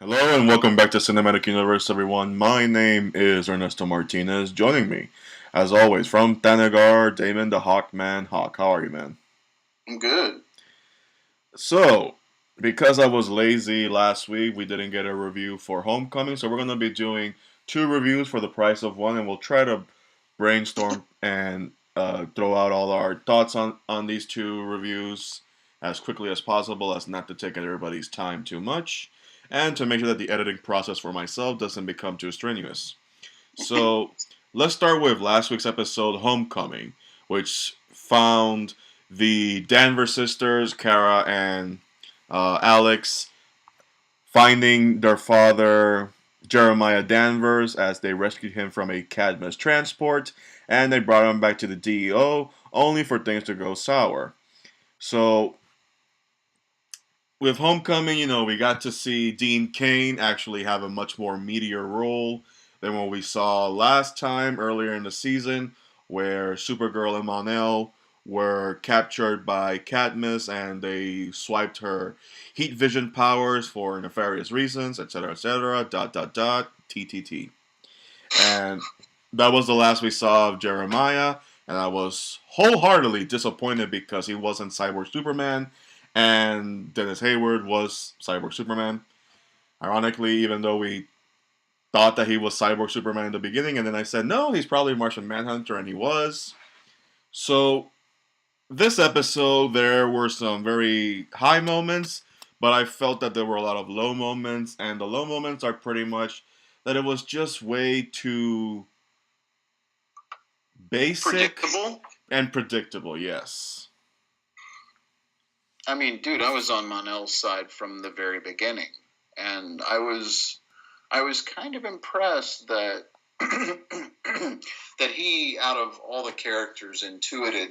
Hello and welcome back to Cinematic Universe, everyone. My name is Ernesto Martinez. Joining me, as always, from Thanagar, Damon the Hawkman. Hawk, how are you, man? I'm good. So, because I was lazy last week, we didn't get a review for Homecoming, so we're going to be doing two reviews for the price of one, and we'll try to brainstorm and throw out all our thoughts on these two reviews as quickly as possible, as not to take everybody's time too much, and to make sure that the editing process for myself doesn't become too strenuous. So, let's start with last week's episode, Homecoming, which found the Danvers sisters, Kara and Alex, finding their father, Jeremiah Danvers, as they rescued him from a Cadmus transport, and they brought him back to the DEO, only for things to go sour. So, with Homecoming, we got to see Dean Cain actually have a much more meatier role than what we saw last time earlier in the season, where Supergirl and Mon-El were captured by Cadmus and they swiped her heat vision powers for nefarious reasons, etc., dot, dot, dot, TTT. And that was the last we saw of Jeremiah, and I was wholeheartedly disappointed because he wasn't Cyborg Superman, and Dennis Hayward was Cyborg Superman. Ironically, even though we thought that he was Cyborg Superman in the beginning, and then I said, no, he's probably Martian Manhunter, and he was. So, this episode, there were some very high moments, but I felt that there were a lot of low moments, and the low moments are pretty much that it was just way too basic Predictable? and predictable, yes. I mean, dude, I was on Mon-El's side from the very beginning, and I was kind of impressed that that he, out of all the characters, intuited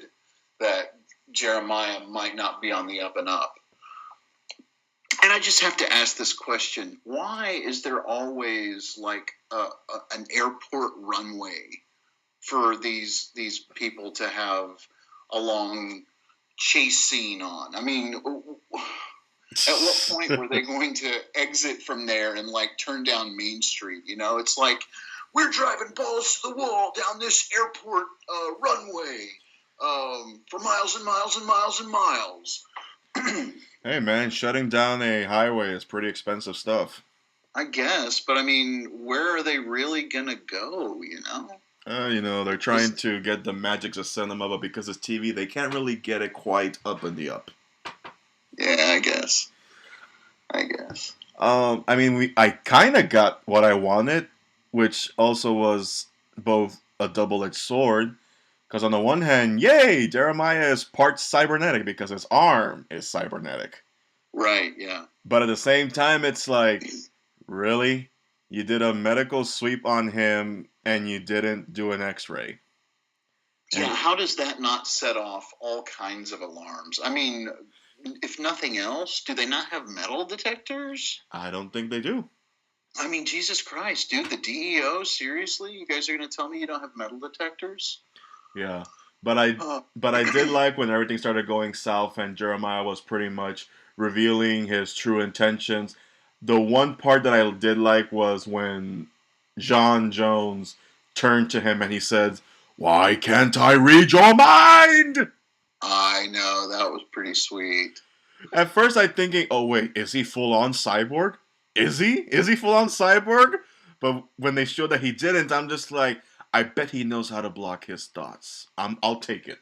that Jeremiah might not be on the up and up. And I just have to ask this question: why is there always like an airport runway for these people to have a long chase scene on? I mean, at what point were they going to exit from there and like turn down Main Street? It's like we're driving balls to the wall down this airport runway for miles and miles and miles and miles. Hey man, shutting down a highway is pretty expensive stuff. I guess, but I mean, where are they really gonna go? They're trying to get the Magics of cinema, but because it's TV, they can't really get it quite up in the up. Yeah, I guess. I guess. I kind of got what I wanted, which also was both a double-edged sword. Because on the one hand, yay, Jeremiah is part cybernetic because his arm is cybernetic. Right, yeah. But at the same time, it's like, really? You did a medical sweep on him and you didn't do an x-ray. Yeah, how does that not set off all kinds of alarms? I mean, if nothing else, do they not have metal detectors? I don't think they do. I mean, Jesus Christ, dude, the DEO, seriously? You guys are going to tell me you don't have metal detectors? Yeah. But I did like when everything started going south and Jeremiah was pretty much revealing his true intentions. The one part that I did like was when John Jones turned to him and he said, "Why can't I read your mind?" I know, that was pretty sweet. At first I'm thinking, oh wait, is he full on cyborg? Is he? Is he full on cyborg? But when they showed that he didn't, I'm just like, I bet he knows how to block his thoughts. I'll take it.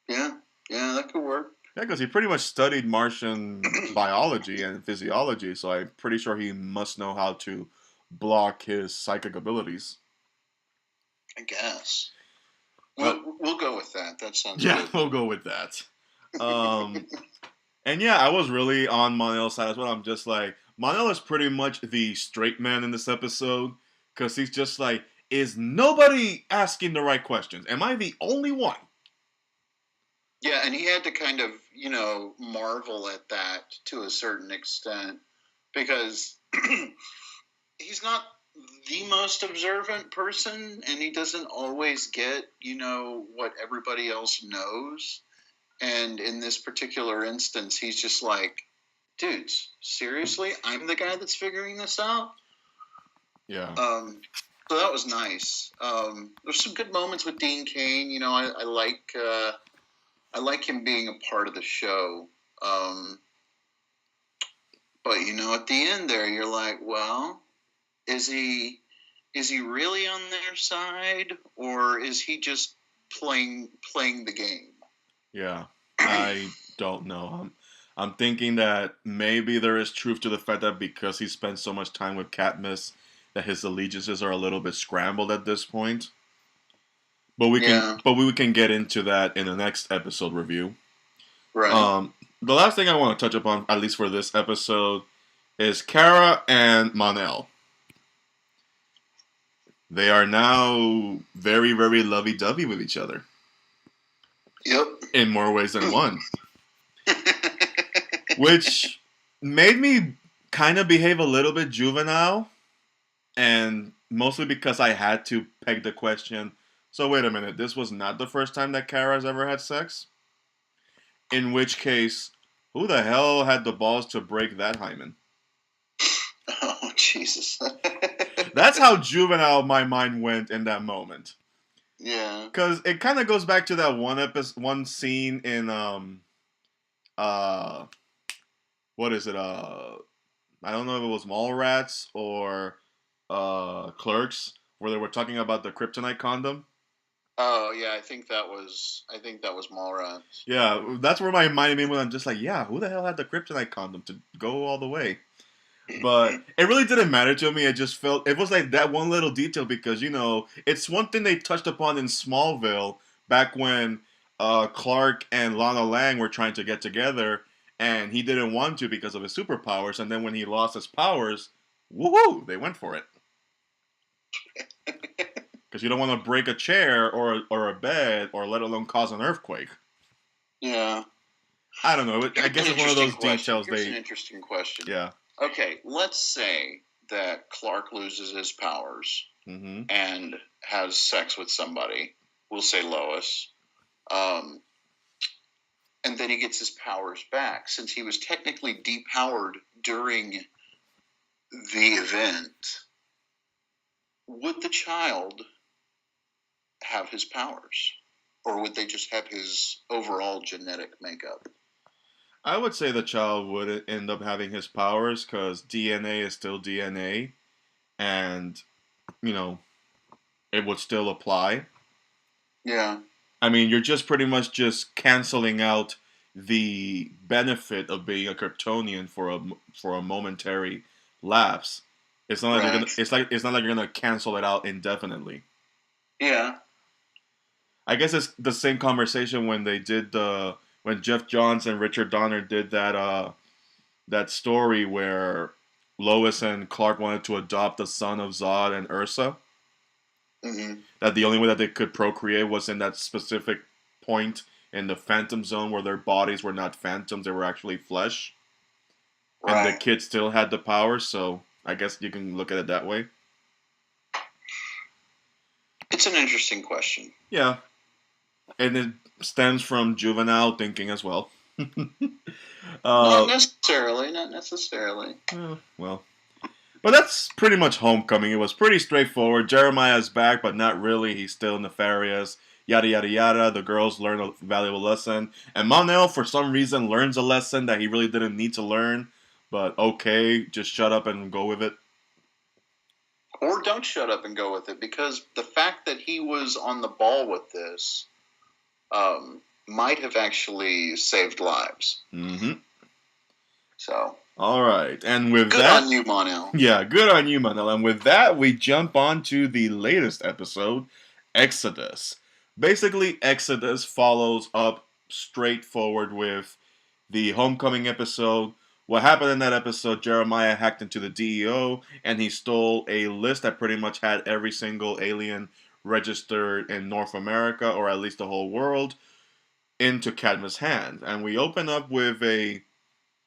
Yeah, that could work. Yeah, because he pretty much studied Martian biology and physiology, so I'm pretty sure he must know how to block his psychic abilities. I guess. But We'll go with that. That sounds yeah, good. we'll go with that. Um, and yeah, I was really on Mon-El's side as well. I'm just like, Mon-El is pretty much the straight man in this episode, because he's just like, is nobody asking the right questions? Am I the only one? Yeah, and he had to kind of, marvel at that to a certain extent because he's not the most observant person and he doesn't always get, what everybody else knows. And in this particular instance, he's just like, dudes, seriously, I'm the guy that's figuring this out. Yeah. So that was nice. There's some good moments with Dean Cain. You know, I like him being a part of the show. But you know, at the end there, you're like, well, is he really on their side, or is he just playing the game? Yeah. I don't know. I'm thinking that maybe there is truth to the fact that because he spent so much time with Katniss, that his allegiances are a little bit scrambled at this point. Yeah. But we can get into that in the next episode review. Right. The last thing I want to touch upon, at least for this episode, is Kara and Mon-El. They are now very, very lovey-dovey with each other. Yep. In more ways than one. Which made me kind of behave a little bit juvenile. And mostly because I had to peg the question, so wait a minute, this was not the first time that Kara's ever had sex? In which case, who the hell had the balls to break that hymen? Oh, Jesus. That's how juvenile my mind went in that moment. Yeah. Because it kind of goes back to that one scene in, what is it, I don't know if it was Mallrats or, Clerks, where they were talking about the kryptonite condom. Oh yeah, I think that was Mallrats. Yeah, that's where my mind made when I'm just like, yeah, who the hell had the kryptonite condom to go all the way? But it really didn't matter to me. It just felt it was like that one little detail because you know it's one thing they touched upon in Smallville back when Clark and Lana Lang were trying to get together, and he didn't want to because of his superpowers. And then when he lost his powers, woohoo, they went for it. Because you don't want to break a chair or a bed or let alone cause an earthquake. Yeah. I don't know. I guess it's one of those details. Here's an interesting question. Yeah. Okay, let's say that Clark loses his powers and has sex with somebody. We'll say Lois. And then he gets his powers back. Since he was technically depowered during the event, would the child have his powers? Or would they just have his overall genetic makeup? I would say the child would end up having his powers because DNA is still DNA, and you know it would still apply. Yeah. I mean, you're just pretty much just canceling out the benefit of being a Kryptonian for a momentary lapse. It's not like you're gonna. It's not like you're gonna cancel it out indefinitely. Yeah. I guess it's the same conversation when they did when Jeff Johns and Richard Donner did that story where Lois and Clark wanted to adopt the son of Zod and Ursa. That the only way that they could procreate was in that specific point in the Phantom Zone where their bodies were not phantoms; they were actually flesh. Right. And the kid still had the power, so I guess you can look at it that way. It's an interesting question. Yeah. And it stems from juvenile thinking as well. Not necessarily. Well. But that's pretty much Homecoming. It was pretty straightforward. Jeremiah's back, but not really. He's still nefarious. Yada, yada, yada. The girls learn a valuable lesson. And Mon-El, for some reason, learns a lesson that he really didn't need to learn. But okay, just shut up and go with it. Or don't shut up and go with it, because the fact that he was on the ball with this might have actually saved lives. So. All right, and with good that, on you, Mon-El. Yeah, good on you, Mon-El. And with that, we jump on to the latest episode, Exodus. Basically, Exodus follows up straightforward with the Homecoming episode. What happened in that episode, Jeremiah hacked into the DEO, and he stole a list that pretty much had every single alien registered in North America, or at least the whole world, into Cadmus' hands. And we open up with a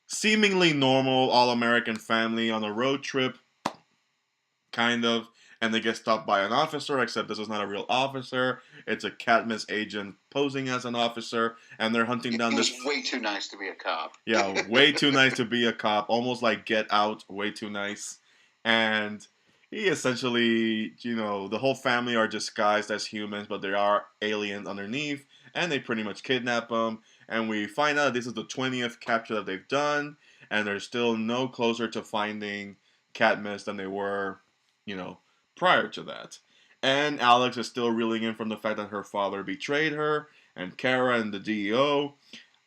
seemingly normal all-American family on a road trip, kind of. and they get stopped by an officer, except this is not a real officer. It's a Cadmus agent posing as an officer, and they're hunting down this. He's way too nice to be a cop. Yeah, way too nice to be a cop. Almost like Get Out, way too nice. And he essentially, the whole family are disguised as humans, but they are aliens underneath, and they pretty much kidnap him. And we find out this is the 20th capture that they've done, and they're still no closer to finding Cadmus than they were, prior to that. And Alex is still reeling in from the fact that her father betrayed her, and Kara and the DEO.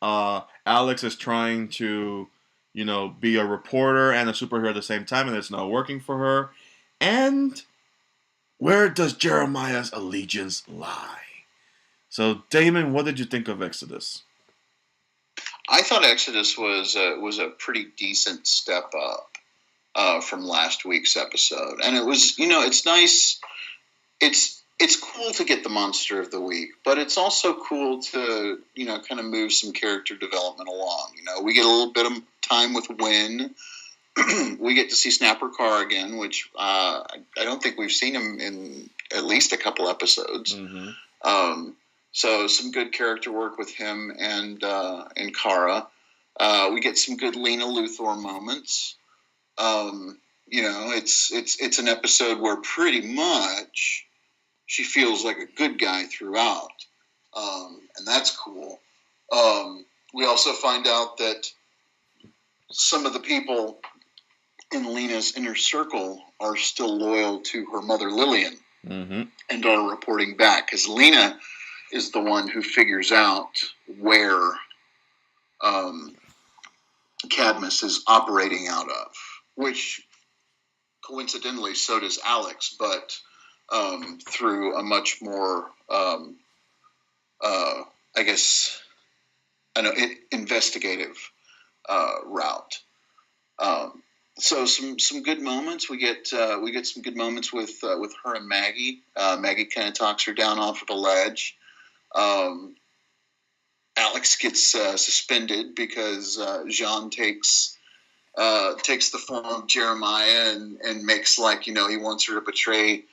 Alex is trying to, be a reporter and a superhero at the same time, and it's not working for her. And where does Jeremiah's allegiance lie? So, Damon, what did you think of Exodus? I thought Exodus was a pretty decent step up from last week's episode, and it was, it's nice. It's cool to get the monster of the week, but it's also cool to, kind of move some character development along. We get a little bit of time with Winn. We get to see Snapper Carr again, which I don't think we've seen him in at least a couple episodes. Mm-hmm. So some good character work with him and Kara. We get some good Lena Luthor moments. It's an episode where pretty much she feels like a good guy throughout, and that's cool. We also find out that some of the people in Lena's inner circle are still loyal to her mother Lilian, mm-hmm. and are reporting back, because Lena is the one who figures out where Cadmus is operating out of, which coincidentally so does Alex, but through a much more, investigative route. So some good moments. We get some good moments with her and Maggie. Maggie kind of talks her down off of the ledge. Alex gets suspended because Jean takes the form of Jeremiah and makes like he wants her to betray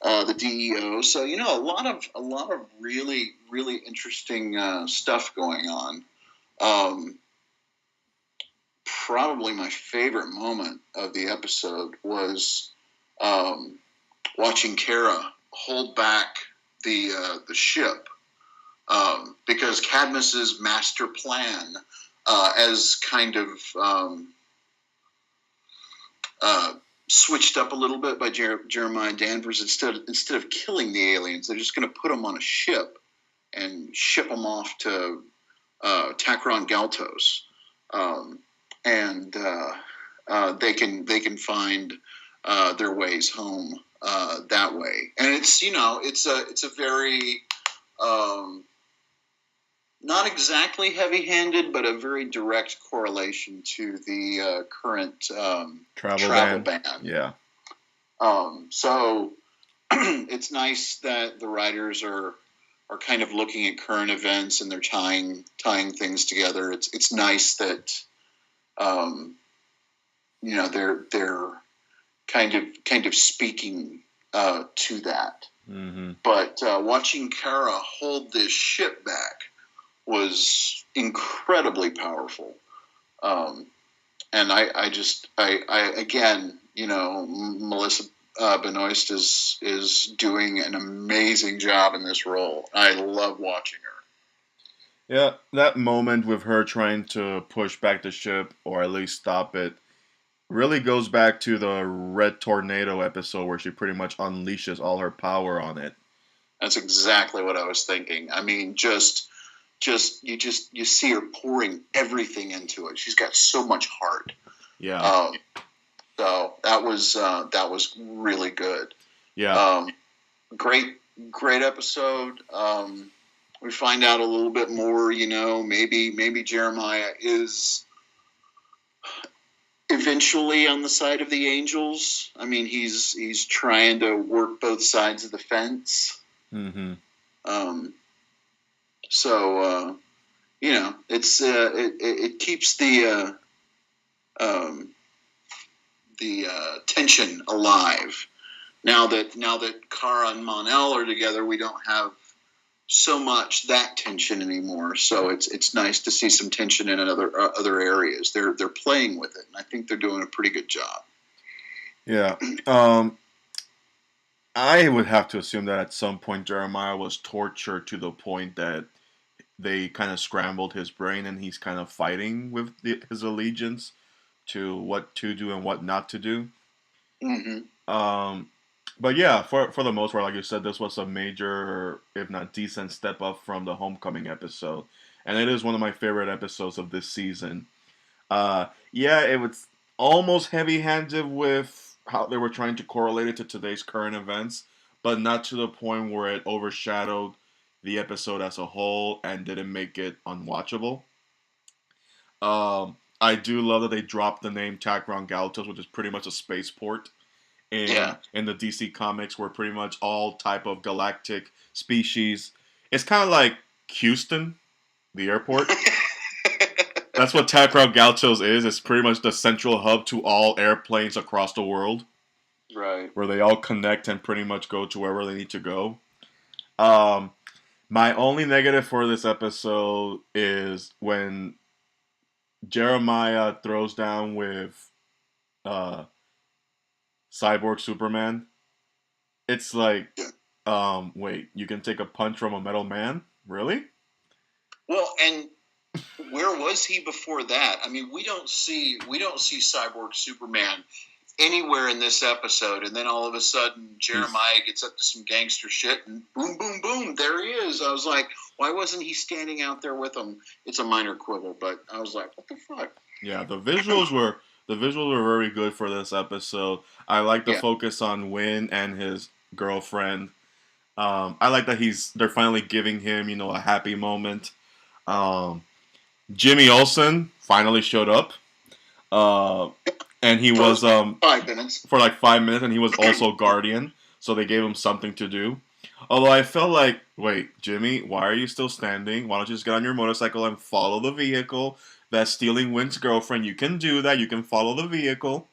the DEO. So a lot of really really interesting stuff going on. Probably my favorite moment of the episode was watching Kara hold back the ship, because Cadmus's master plan, as kind of switched up a little bit by Jeremiah Danvers. Instead of killing the aliens, they're just going to put them on a ship and ship them off to Takron Galtos, and they can find their ways home that way. And it's a very not exactly heavy-handed, but a very direct correlation to the current travel ban. Yeah. So it's nice that the writers are kind of looking at current events and they're tying things together. It's nice that they're kind of speaking to that. Mm-hmm. But watching Kara hold this ship back was incredibly powerful. And I again, Melissa Benoist is doing an amazing job in this role. I love watching her. Yeah, that moment with her trying to push back the ship, or at least stop it, really goes back to the Red Tornado episode where she pretty much unleashes all her power on it. That's exactly what I was thinking. I mean, you see her pouring everything into it. She's got so much heart. Yeah. So that was really good. Yeah. Great episode. We find out a little bit more. Maybe Jeremiah is eventually on the side of the angels. I mean, he's trying to work both sides of the fence. Mm-hmm. So it keeps the tension alive now that Kara and Mon-El are together, we don't have so much that tension anymore. So it's nice to see some tension in other areas. They're playing with it, and I think they're doing a pretty good job. Yeah. I would have to assume that at some point Jeremiah was tortured to the point that they kind of scrambled his brain and he's kind of fighting with his allegiance to what to do and what not to do. Mm-hmm. But yeah, for the most part, like you said, this was a major, if not decent, step up from the Homecoming episode, and it is one of my favorite episodes of this season. Yeah, it was almost heavy-handed with how they were trying to correlate it to today's current events, but not to the point where it overshadowed the episode as a whole and didn't make it unwatchable. I do love that they dropped the name Tacron Galactus, which is pretty much a spaceport in the DC comics, where pretty much all type of galactic species. It's kind of like Houston, the airport. That's what Tacron Galactus is. It's pretty much the central hub to all airplanes across the world. Right. Where they all connect and pretty much go to wherever they need to go. My only negative for this episode is when Jeremiah throws down with Cyborg Superman. It's like, wait, you can take a punch from a metal man? Really? Well, and where was he before that? I mean, we don't see Cyborg Superman anywhere in this episode, and then all of a sudden Jeremiah gets up to some gangster shit, and boom, boom, boom, there he is. I was like, why wasn't he standing out there with him? It's a minor quibble, but I was like, what the fuck? Yeah, the visuals were very good for this episode. I like the focus on Winn and his girlfriend. I like that they're finally giving him, a happy moment. Jimmy Olsen finally showed up. And he was 5 minutes. For like 5 minutes, and he was also Guardian, so they gave him something to do. Although I felt like, wait, Jimmy, why are you still standing? Why don't you just get on your motorcycle and follow the vehicle that's stealing Winn's girlfriend? You can do that. You can follow the vehicle.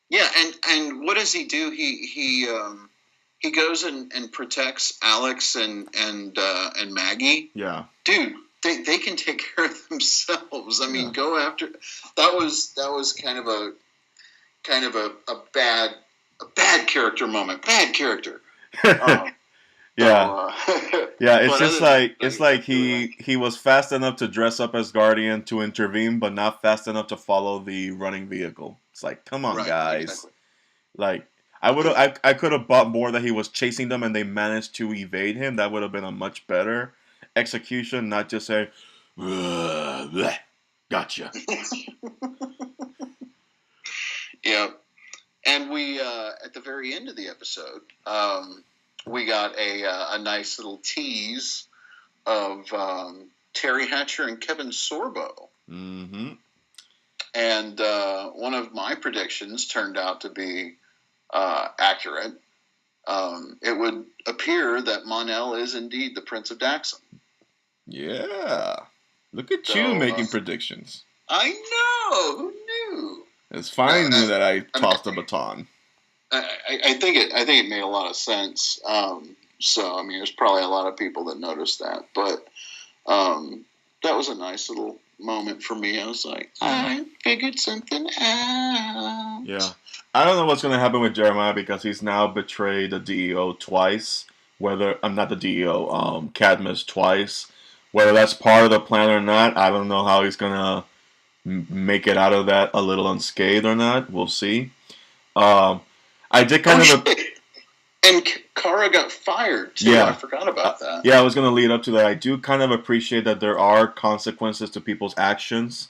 Yeah, and what does he do? He goes and protects Alex and Maggie. Yeah, dude. They can take care of themselves. I mean, go after. That was kind of a bad character moment. Bad character. Yeah. Yeah. It's like he was fast enough to dress up as Guardian to intervene, but not fast enough to follow the running vehicle. It's like, come on, guys. Exactly. Like I could have bought more that he was chasing them and they managed to evade him. That would have been a much better execution, not just say, bleh, gotcha. Yeah. And we, at the very end of the episode, we got a nice little tease of Terry Hatcher and Kevin Sorbo. Mm-hmm. And one of my predictions turned out to be accurate. It would appear that Mon-El is indeed the Prince of Daxam. Yeah. Look at you making predictions. I know. Who knew? It's fine that I tossed a baton. I think it made a lot of sense. So I mean, there's probably a lot of people that noticed that, but that was a nice little moment for me. I was like, I figured something out. Yeah. I don't know what's going to happen with Jeremiah because he's now betrayed the DEO twice. Whether I'm not the DEO, Cadmus twice. Whether that's part of the plan or not, I don't know how he's going to make it out of that a little unscathed or not. We'll see. I did kind of... And Kara got fired, too. Yeah. I forgot about that. Yeah, I was going to lead up to that. I do kind of appreciate that there are consequences to people's actions.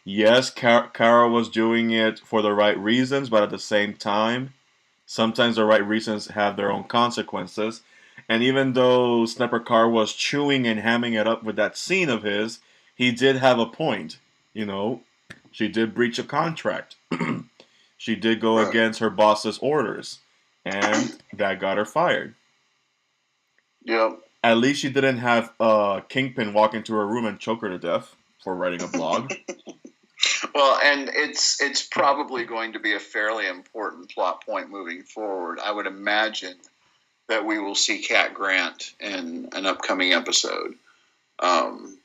Yes, Kara was doing it for the right reasons, but at the same time, sometimes the right reasons have their own consequences. And even though Snapper Carr was chewing and hamming it up with that scene of his, he did have a point. She did breach a contract. She did go against her boss's orders. And that got her fired. Yep. At least she didn't have Kingpin walk into her room and choke her to death for writing a blog. Well, and it's probably going to be a fairly important plot point moving forward. I would imagine that we will see Cat Grant in an upcoming episode, um,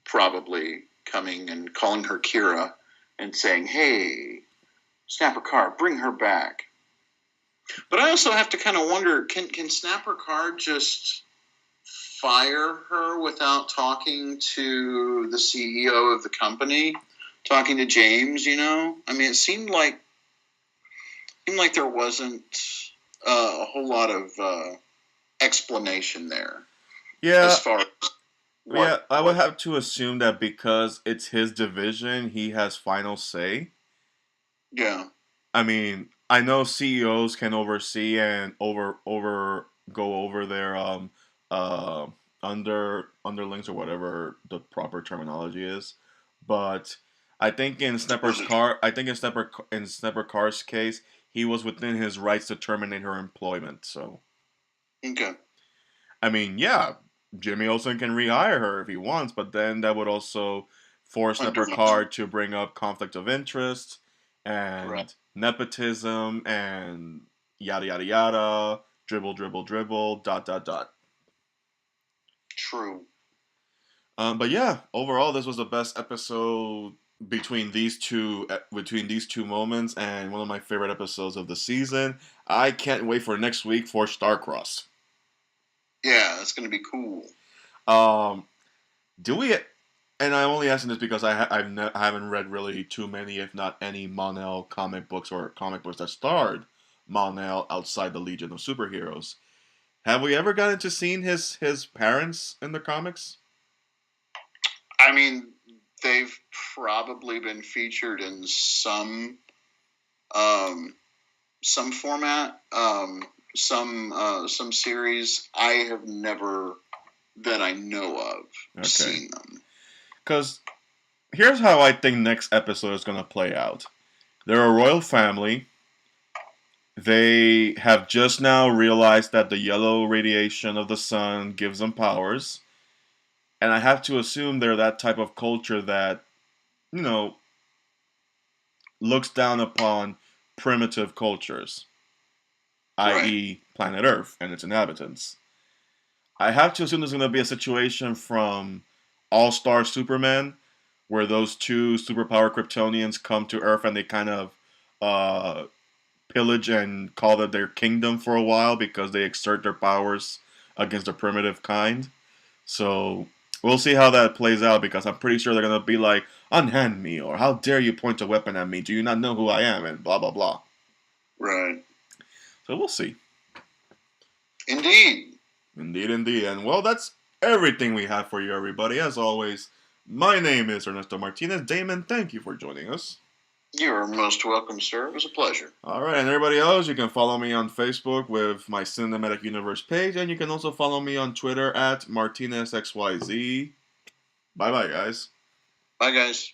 probably coming and calling her Kira and saying, "Hey, Snapper Card, bring her back." But I also have to kind of wonder: can Snapper Card just fire her without talking to the CEO of the company, talking to James? I mean, it seemed like there wasn't a whole lot of explanation there as Yeah, far as yeah. what I would what. have to assume that because it's his division, he has final say. Yeah, I mean, I know CEOs can oversee and over go over their uh underlings or whatever the proper terminology is, but I think in Snapper Carr's case, he was within his rights to terminate her employment. So okay. I mean, yeah, Jimmy Olsen can rehire her if he wants, but then that would also force Snapper Undermine. Carr to bring up conflict of interest Right. and nepotism and yada yada yada, dribble dribble dribble, dot dot dot. True. But yeah, overall, this was the best episode between these two moments, and one of my favorite episodes of the season. I can't wait for next week for Starcross. Yeah, that's going to be cool. Um, do we And I'm only asking this because I haven't read really too many, if not any, Mon-El comic books or comic books that starred Mon-El outside the Legion of Superheroes. Have we ever gotten to see his parents in the comics? I mean, they've probably been featured in um, some format, some series. I have never, that I know of, Okay, seen them. because here's how I think next episode is gonna play out. They're a royal family. They have just now realized that the yellow radiation of the sun gives them powers, and I have to assume they're that type of culture that you know looks down upon primitive cultures, Right. i.e., planet Earth and its inhabitants. I have to assume there's going to be a situation from All Star Superman, where those two superpower Kryptonians come to Earth and they kind of uh, pillage and call it their kingdom for a while because they exert their powers against the primitive kind. So we'll see how that plays out because I'm pretty sure they're going to be like, unhand me, or how dare you point a weapon at me? Do you not know who I am? And blah, blah, blah. Right. So we'll see. Indeed. Indeed, indeed. And well, that's everything we have for you, everybody. As always, my name is Ernesto Martinez. Damon, thank you for joining us. You're most welcome, sir. It was a pleasure. All right, and everybody else, you can follow me on Facebook with my Cinematic Universe page, and you can also follow me on Twitter at MartinezXYZ. Bye bye, guys. Bye, guys.